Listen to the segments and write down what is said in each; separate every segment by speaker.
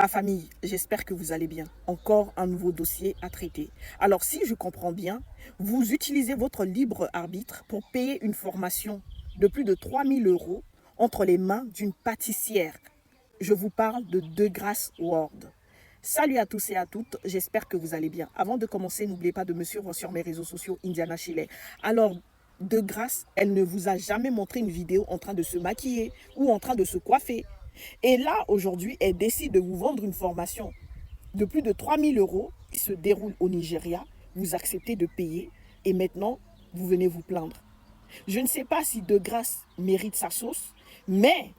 Speaker 1: Ma famille, j'espère que vous allez bien. Encore un nouveau dossier à traiter. Alors si je comprends bien, vous utilisez votre libre arbitre pour payer une formation de plus de 3 000 € entre les mains d'une pâtissière. Je vous parle de Degrasse World. Salut à tous et à toutes, j'espère que vous allez bien. Avant de commencer, n'oubliez pas de me suivre sur mes réseaux sociaux Indiana Chile. Alors, de grâce, elle ne vous a jamais montré une vidéo en train de se maquiller ou en train de se coiffer. Et là, aujourd'hui, elle décide de vous vendre une formation de plus de 3 000 € qui se déroule au Nigeria. Vous acceptez de payer et maintenant, vous venez vous plaindre. Je ne sais pas si De Grâce mérite sa sauce, mais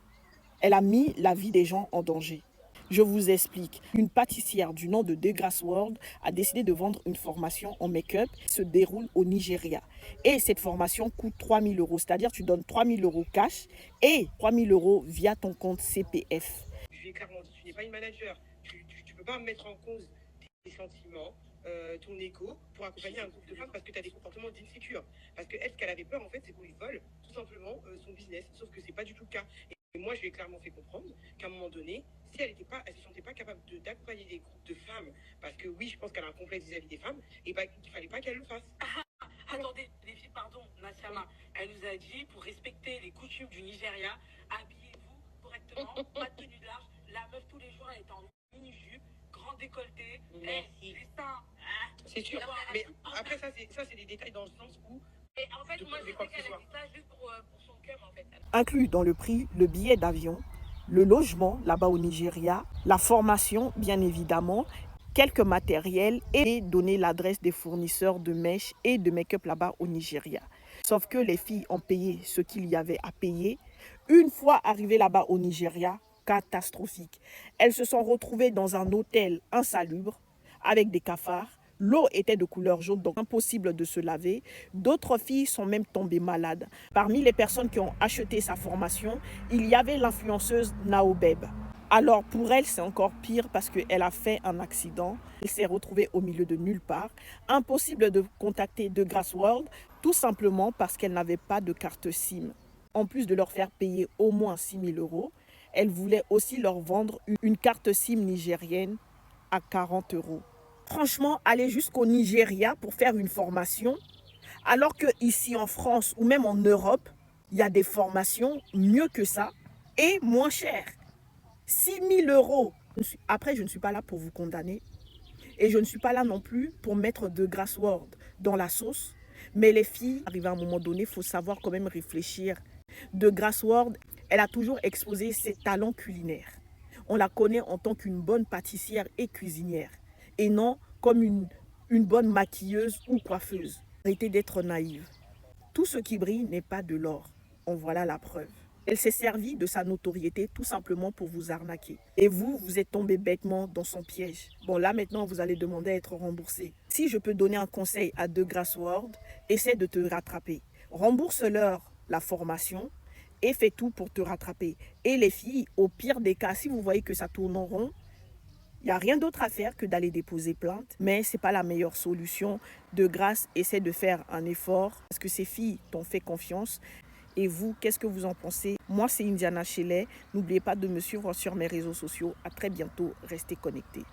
Speaker 1: elle a mis la vie des gens en danger. Je vous explique. Une pâtissière du nom de Degrasse World a décidé de vendre une formation en make-up qui se déroule au Nigeria. Et cette formation coûte 3 000 €. C'est-à-dire tu donnes 3 000 € cash et 3 000 € via ton compte CPF.
Speaker 2: Je lui ai clairement dit, tu n'es pas une manager. Tu peux pas mettre en cause tes sentiments, ton égo, pour accompagner un groupe de femmes parce que tu as des comportements d'insécure. Parce que elle, ce qu'elle avait peur, en fait, c'est qu'on lui vole tout simplement son business. Sauf que c'est pas du tout le cas. Et moi, je lui ai clairement fait comprendre qu'à un moment donné, si elle se sentait pas capable d'accompagner des groupes de femmes, parce que oui, je pense qu'elle a un complexe vis-à-vis des femmes, et bah, qu'il fallait pas qu'elle le fasse.
Speaker 3: Attendez, les filles, pardon, Nassama, elle nous a dit, pour respecter les coutumes du Nigeria, habillez-vous correctement, pas de tenue de large. La meuf, tous les jours, elle est en mini-jupe, grand décolleté, les seins.
Speaker 2: C'est sûr. Mais après, ça, c'est des détails dans le sens où.
Speaker 3: Et en fait, moi, je sais
Speaker 2: quoi que ce
Speaker 3: qu'elle a
Speaker 2: soit.
Speaker 3: dit ça juste pour son cœur, en fait.
Speaker 1: Inclus dans le prix, le billet d'avion, le logement là-bas au Nigeria, la formation bien évidemment, quelques matériels et donner l'adresse des fournisseurs de mèches et de make-up là-bas au Nigeria. Sauf que les filles ont payé ce qu'il y avait à payer. Une fois arrivées là-bas au Nigeria, catastrophique. Elles se sont retrouvées dans un hôtel insalubre avec des cafards. L'eau était de couleur jaune, donc impossible de se laver. D'autres filles sont même tombées malades. Parmi les personnes qui ont acheté sa formation, il y avait l'influenceuse Naobeb. Alors pour elle, c'est encore pire parce qu'elle a fait un accident. Elle s'est retrouvée au milieu de nulle part. Impossible de contacter Degrasse World, tout simplement parce qu'elle n'avait pas de carte SIM. En plus de leur faire payer au moins 6 000 €, elle voulait aussi leur vendre une carte SIM nigérienne à 40 €. Franchement, aller jusqu'au Nigeria pour faire une formation, alors qu'ici en France ou même en Europe, il y a des formations mieux que ça et moins chères. 6 000 €. Après, je ne suis pas là pour vous condamner et je ne suis pas là non plus pour mettre Degrasse World dans la sauce. Mais les filles, arrivé à un moment donné, il faut savoir quand même réfléchir. Degrasse World, elle a toujours exposé ses talents culinaires. On la connaît en tant qu'une bonne pâtissière et cuisinière et non comme une bonne maquilleuse ou coiffeuse. Arrêtez d'être naïve. Tout ce qui brille n'est pas de l'or. En voilà la preuve. Elle s'est servie de sa notoriété tout simplement pour vous arnaquer. Et vous, vous êtes tombé bêtement dans son piège. Bon, là maintenant, vous allez demander à être remboursé. Si je peux donner un conseil à Degrasse World, essaie de te rattraper. Rembourse-leur la formation et fais tout pour te rattraper. Et les filles, au pire des cas, si vous voyez que ça tourne en rond, il n'y a rien d'autre à faire que d'aller déposer plainte, mais ce n'est pas la meilleure solution. De grâce, essaie de faire un effort parce que ces filles t'ont fait confiance. Et vous, qu'est-ce que vous en pensez? Moi, c'est Indiana Chile. N'oubliez pas de me suivre sur mes réseaux sociaux. À très bientôt. Restez connectés.